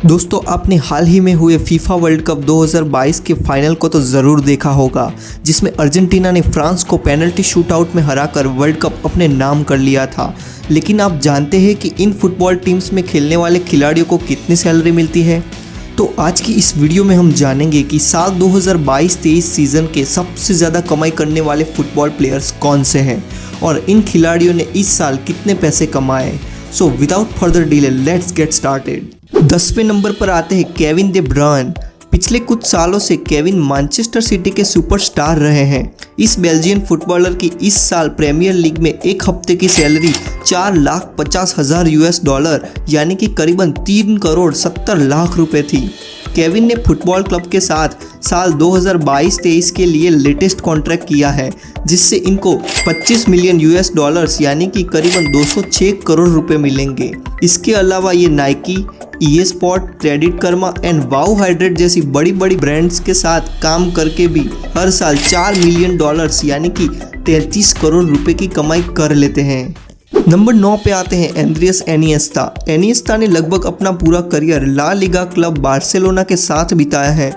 दोस्तों, आपने हाल ही में हुए फीफा वर्ल्ड कप 2022 के फाइनल को तो ज़रूर देखा होगा, जिसमें अर्जेंटीना ने फ्रांस को पेनल्टी शूटआउट में हराकर वर्ल्ड कप अपने नाम कर लिया था। लेकिन आप जानते हैं कि इन फुटबॉल टीम्स में खेलने वाले खिलाड़ियों को कितनी सैलरी मिलती है? तो आज की इस वीडियो में हम जानेंगे कि साल 2022-23 सीज़न के सबसे ज़्यादा कमाई करने वाले फुटबॉल प्लेयर्स कौन से हैं और इन खिलाड़ियों ने इस साल कितने पैसे कमाए। So without further delay let's get started. 10वें नंबर पर आते हैं केविन दे ब्रुयने। पिछले कुछ सालों से केविन मैनचेस्टर सिटी के सुपरस्टार रहे हैं। इस बेल्जियन फुटबॉलर की इस साल प्रीमियर लीग में एक हफ्ते की सैलरी $4,50,000 यानी कि करीबन 3,70,00,000 रुपए थी। केविन ने फुटबॉल क्लब के साथ साल 2022-23 के लिए लेटेस्ट कॉन्ट्रैक्ट किया है, जिससे इनको $25 मिलियन यानी कि करीबन 206 करोड़ रुपए मिलेंगे। इसके अलावा ये Nike, EA spot, credit Karma and wow hydrate जैसी बड़ी बड़ी ब्रांड्स के साथ काम करके भी हर साल $4 मिलियन यानी कि 33 करोड़ रुपए की कमाई कर लेते हैं। नंबर 9 पे आते हैं एंड्रियास एनिएस्ता। एनिएस्ता ने लगभग अपना पूरा career La Liga club Barcelona के साथ बिताया है।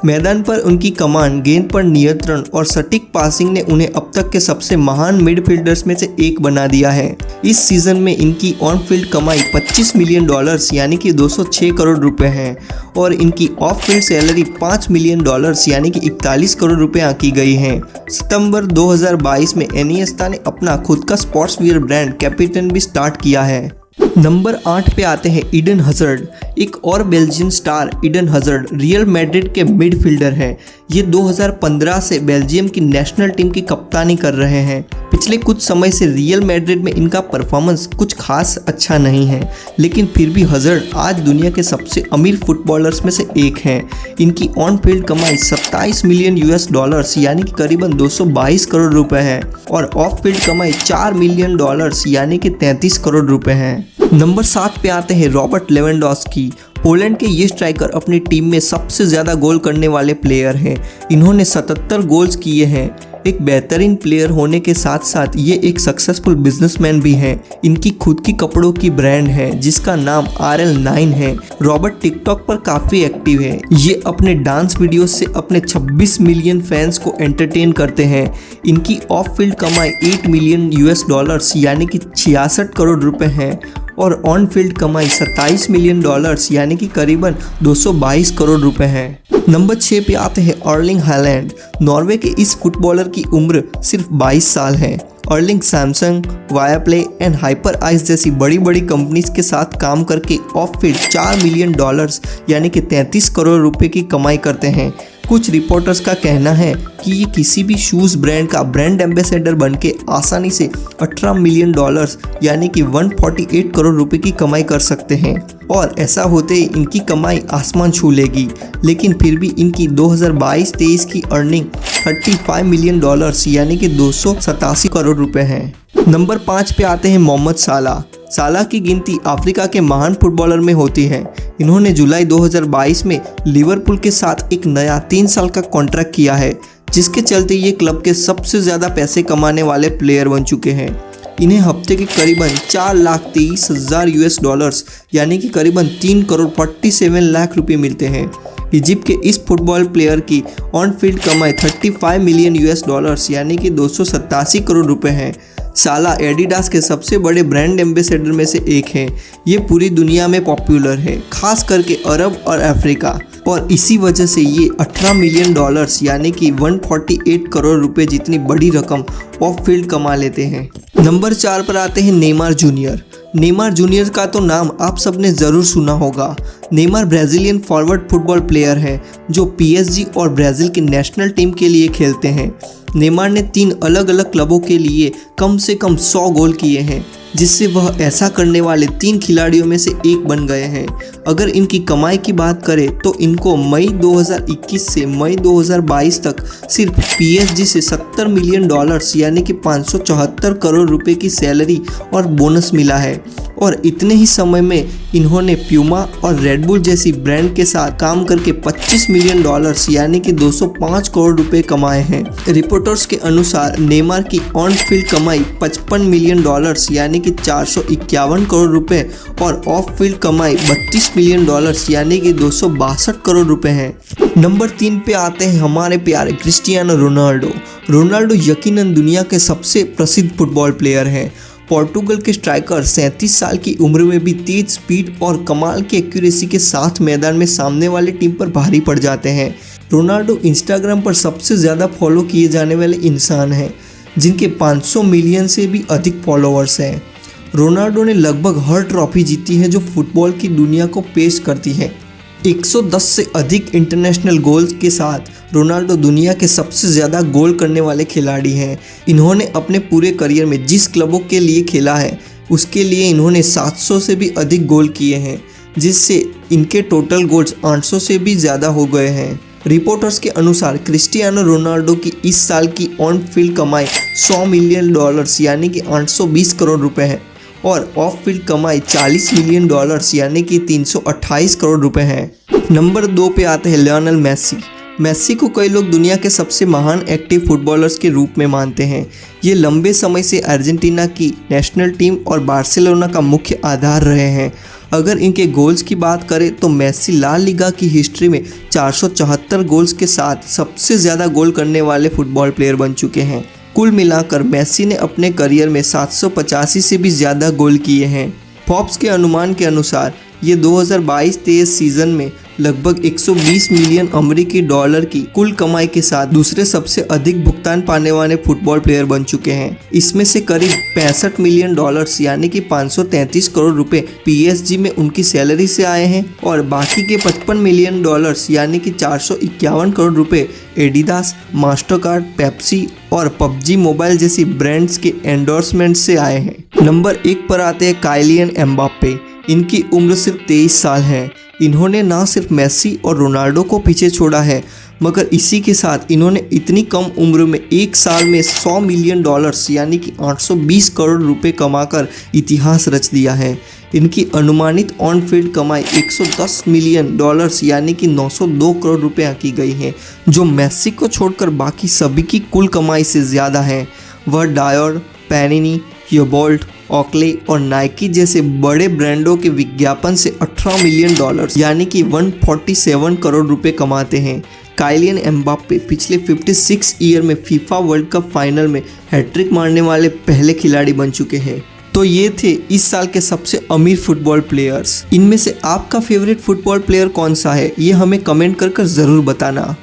मैदान पर उनकी कमान, गेंद पर नियंत्रण और सटीक पासिंग ने उन्हें अब तक के सबसे महान मिडफील्डर्स में से एक बना दिया है। इस सीज़न में इनकी ऑन फील्ड कमाई $25 मिलियन यानी कि 206 करोड़ रुपए है और इनकी ऑफ फील्ड सैलरी $5 मिलियन यानी कि 41 करोड़ रुपए आंकी गई है। सितंबर 2022 में एनिएस्ता ने अपना खुद का स्पोर्ट्स वियर ब्रांड कैपिटन भी स्टार्ट किया है। नंबर 8 पे आते हैं ईडन हज़ार्ड। एक और Belgian star Eden hazard real Madrid के मिडफील्डर हैं। ये 2015 से बेल्जियम की नेशनल टीम की कप्तानी कर रहे हैं। पिछले कुछ समय से रियल मैड्रिड में इनका परफॉर्मेंस कुछ खास अच्छा नहीं है, लेकिन फिर भी हज़ार्ड आज दुनिया के सबसे अमीर फुटबॉलर्स में से एक हैं। इनकी ऑन फील्ड कमाई $27 मिलियन यानी कि करीबन 222 करोड़ रुपए है और ऑफ फील्ड कमाई $4 मिलियन यानी कि 33 करोड़ रुपए है। नंबर 7 पे आते हैं रॉबर्ट लेवेंडोव्स्की। पोलैंड के ये स्ट्राइकर अपनी टीम में सबसे ज़्यादा गोल करने वाले प्लेयर हैं। इन्होंने 77 गोल्स किए हैं। एक बेहतरीन प्लेयर होने के साथ साथ ये एक सक्सेसफुल बिजनेसमैन भी हैं। इनकी खुद की कपड़ों की ब्रांड है जिसका नाम RL9 है। रॉबर्ट टिकटॉक पर काफ़ी एक्टिव है। ये अपने डांस वीडियोस से अपने 26 मिलियन फैंस को एंटरटेन करते हैं। इनकी ऑफ फील्ड कमाई $8 मिलियन यानी कि 66 करोड़ रुपए है और ऑन फील्ड कमाई $27 मिलियन यानी कि करीबन 222 करोड़ रुपए है। नंबर 6 पे आते हैं अर्लिंग हालैंड। नॉर्वे के इस फुटबॉलर की उम्र सिर्फ 22 साल है। Erling Samsung, Viaplay and Hyperice जैसी बड़ी बड़ी कंपनीज के साथ काम करके ऑफ फील्ड $4 मिलियन यानी कि 33 करोड़ रुपए की कमाई करते हैं। कुछ रिपोर्टर्स का कहना है कि ये किसी भी शूज़ ब्रांड का ब्रांड एम्बेसडर बनके आसानी से $18 मिलियन यानी कि 148 करोड़ रुपए की कमाई कर सकते हैं और ऐसा होते ही इनकी कमाई आसमान छू लेगी। लेकिन फिर भी इनकी 2022-23 की अर्निंग $35 मिलियन यानी कि 287 करोड़ रुपए है। नंबर 5 पे आते हैं मोहम्मद साला। साला की गिनती अफ्रीका के महान फुटबॉलर में होती है। इन्होंने जुलाई 2022 में लिवरपूल के साथ एक नया 3 साल का कॉन्ट्रैक्ट किया है, जिसके चलते ये क्लब के सबसे ज़्यादा पैसे कमाने वाले प्लेयर बन चुके हैं। इन्हें हफ्ते के करीबन $4,23,000 यानी कि करीबन 3,47,00,000 रुपये मिलते हैं। इजिप्ट के इस फुटबॉल प्लेयर की ऑन फील्ड कमाई $35 मिलियन यानी कि 287 करोड़ रुपए है। साला एडिडास के सबसे बड़े ब्रांड एम्बेसडर में से एक है। ये पूरी दुनिया में पॉपुलर है, खास करके अरब और अफ्रीका, और इसी वजह से ये $18 मिलियन यानी कि 148 करोड़ रुपए जितनी बड़ी रकम ऑफ फील्ड कमा लेते हैं। नंबर 4 पर आते हैं नेमार जूनियर। नेमार जूनियर का तो नाम आप सबने ज़रूर सुना होगा। Neymar Brazilian forward football player है जो PSG और ब्राज़ील की नेशनल टीम के लिए खेलते हैं। नेमार ने 3 अलग अलग क्लबों के लिए कम से कम 100 गोल किए हैं, जिससे वह ऐसा करने वाले 3 खिलाड़ियों में से एक बन गए हैं। अगर इनकी कमाई की बात करें तो इनको मई 2021 से मई 2022 तक सिर्फ PSG से $70 मिलियन यानी कि 574 करोड़ रुपए की सैलरी और बोनस मिला है और इतने ही समय में इन्होंने प्यूमा और रेडबुल जैसी ब्रांड के साथ काम करके $25 मिलियन यानी कि 205 करोड़ रुपए कमाए हैं। रिपोर्टर्स के अनुसार नेमार की ऑन फील्ड कमाई $55 मिलियन यानी कि 451 करोड़ रुपए और ऑफ फील्ड कमाई $32 मिलियन यानी कि 262 करोड़ रुपए हैं। नंबर 3 पे आते हैं हमारे प्यारे क्रिस्टियानो रोनाल्डो। रोनाल्डो यकीनन दुनिया के सबसे प्रसिद्ध फुटबॉल प्लेयर हैं। पोर्टुगल के स्ट्राइकर 37 साल की उम्र में भी तेज स्पीड और कमाल की एक्यूरेसी के साथ मैदान में सामने वाली टीम पर भारी पड़ जाते हैं। रोनाल्डो इंस्टाग्राम पर सबसे ज़्यादा फॉलो किए जाने वाले इंसान हैं, जिनके 500 मिलियन से भी अधिक फॉलोअर्स हैं। रोनाल्डो ने लगभग हर ट्रॉफी जीती है जो फुटबॉल की दुनिया को पेश करती है। 110 से अधिक इंटरनेशनल गोल्स के साथ रोनाल्डो दुनिया के सबसे ज़्यादा गोल करने वाले खिलाड़ी हैं। इन्होंने अपने पूरे करियर में जिस क्लबों के लिए खेला है उसके लिए इन्होंने 700 से भी अधिक गोल किए हैं, जिससे इनके टोटल गोल्स 800 से भी ज़्यादा हो गए हैं। रिपोर्टर्स के अनुसार क्रिस्टियानो रोनाल्डो की इस साल की ऑन फील्ड कमाई $100 मिलियन यानी कि 820 करोड़ रुपए है और ऑफ फील्ड कमाई $40 मिलियन यानी कि 328 करोड़ रुपए हैं। नंबर 2 पे आते हैं लियोनेल मेसी। मेसी को कई लोग दुनिया के सबसे महान एक्टिव फुटबॉलर्स के रूप में मानते हैं। ये लंबे समय से अर्जेंटीना की नेशनल टीम और बार्सिलोना का मुख्य आधार रहे हैं। अगर इनके गोल्स की बात करें तो मेसी ला लीगा की हिस्ट्री में 474 गोल्स के साथ सबसे ज़्यादा गोल करने वाले फुटबॉल प्लेयर बन चुके हैं। कुल मिलाकर मेसी ने अपने करियर में 785 से भी ज़्यादा गोल किए हैं। फोर्ब्स के अनुमान के अनुसार ये 2022-23 सीजन में लगभग 120 मिलियन अमेरिकी डॉलर की कुल कमाई के साथ दूसरे सबसे अधिक भुगतान पाने वाले फुटबॉल प्लेयर बन चुके हैं। इसमें से करीब $65 मिलियन यानी कि 533 करोड़ रुपए PSG में उनकी सैलरी से आए हैं और बाकी के $55 मिलियन यानी कि 451 करोड़ रुपए एडिडास, मास्टरकार्ड, पेप्सी और PUBG मोबाइल जैसी ब्रांड्स के एंडोर्समेंट से आए हैं। नंबर 1 पर आते हैं काइलियन एम्बाप्पे। इनकी उम्र सिर्फ 23 साल है। इन्होंने ना सिर्फ मेसी और रोनाल्डो को पीछे छोड़ा है, मगर इसी के साथ इन्होंने इतनी कम उम्र में एक साल में $100 मिलियन यानी कि 820 करोड़ रुपए कमाकर इतिहास रच दिया है। इनकी अनुमानित ऑन फील्ड कमाई $110 मिलियन यानी कि 902 करोड़ रुपये की गई है, जो मेसी को छोड़कर बाकी सभी की कुल कमाई से ज़्यादा है। वह डायोर, पैनिनी, ह्यूबोल्ट, ओकले और नाइकी जैसे बड़े ब्रांडों के विज्ञापन से $18 मिलियन यानी कि 147 करोड़ रुपए कमाते हैं। काइलियन एम्बाप्पे पिछले 56 ईयर में फीफा वर्ल्ड कप फाइनल में हैट्रिक मारने वाले पहले खिलाड़ी बन चुके हैं। तो ये थे इस साल के सबसे अमीर फुटबॉल प्लेयर्स। इनमें से आपका फेवरेट फुटबॉल प्लेयर कौन सा है, ये हमें कमेंट कर ज़रूर बताना।